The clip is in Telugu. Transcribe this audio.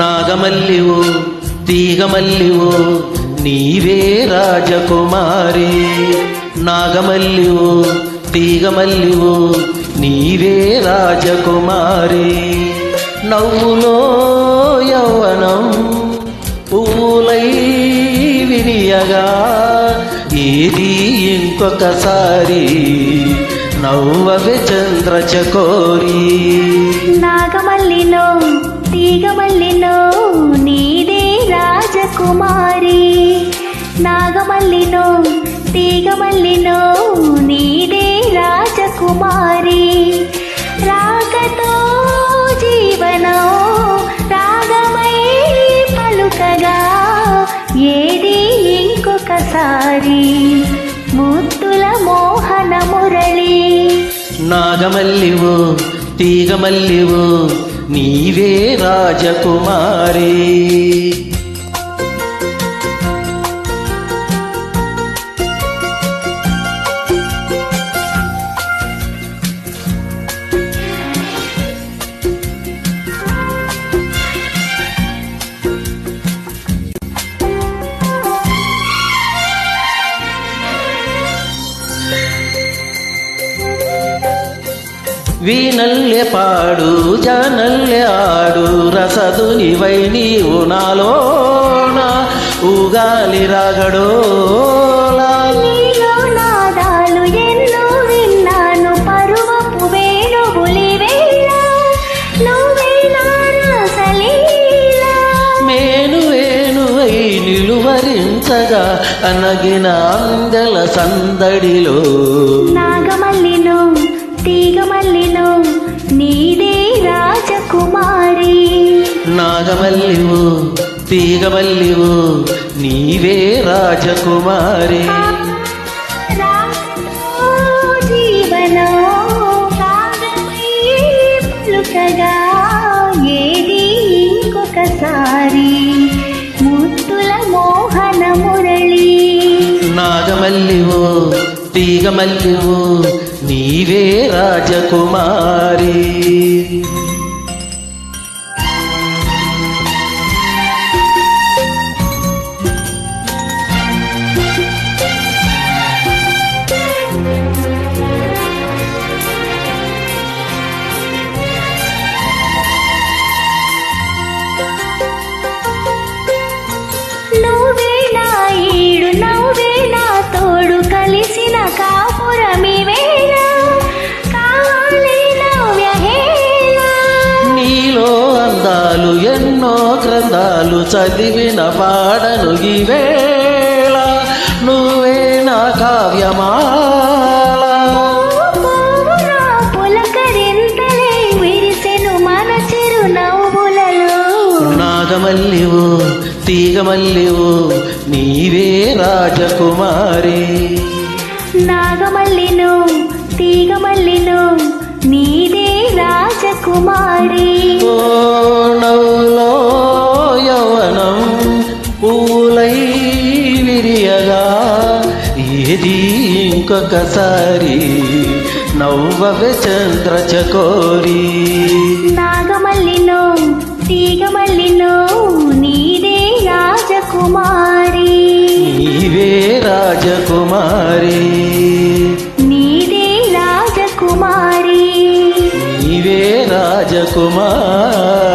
నాగమల్లివో తీగమల్లివో నీవే రాజకుమారి. నాగమల్లివో తీగమల్లివో నీవే రాజకుమారి. నవ్వులో యవ్వనం పువ్వులై విరియగా ఏది ఇంకొకసారి నవ్వవే చంద్రచకోరి. నాగమల్లిలో తీగమల్లిలో నీదే రాజకుమారి. నాగమల్లిలో తీగమల్లిలో నీదే రాజకుమారి. రాగతో జీవనం రాగమై పలుకగా ఏది ఇంకొకసారి ముద్దుల మోహన మురళి. నాగమల్లివో తీగమల్లివో నీవే రాజకుమారి. వీణల్లె పాడు జానల్లె ఆడు రసదునివై నీవు నాలోన ఊగాలి రాగడోలా. నీలో నాదాలు ఎన్నో విన్నాను పరువపు వేణువులివేళ నువ్వే నా రసలీల. మేను వేణువై నిలువరించగా అనగిన అందెల సందడిలో. నాగమల్లిలో తీగమల్లిలో నీదే రాజకుమారి. నాగమల్లివో తీగమల్లివో నీవే రాజకుమారి. రాగతో జీవనం రాగమై పలుకగా ఏది ఇంకొకసారి ముద్దుల మోహన మురళి. నాగమల్లివో తీగమల్లివో నీవే రాజకుమారి. నువ్వే నా ఈడు నువ్వే నా తోడు కలిసిన కాపురమివేళ కావాలి నవ్యహేళ. నీలో అందాలు ఎన్నో గ్రంథాలు చదివిన పాడను ఈవేళ నువ్వే నా కావ్యమాల. పులకరింతలే విరిసెను మన చిరు నవ్వులలో. నాగమల్లివో తీగమల్లివో నీవే రాజకుమారి. నాగమల్లిలో తీగమల్లిలో నీదే రాజకుమారి. ఓ నవ్వులో యవ్వనం పూలై విరియగా ఏది ఇంకొకసారి నవ్వవే చంద్రచకోరి. నాగమల్లిలో తీగమల్లిలో నీదే రాజకుమారి. నీవే రాజకుమారి. నీదే రాజకుమారి. నీవే రాజకుమారి.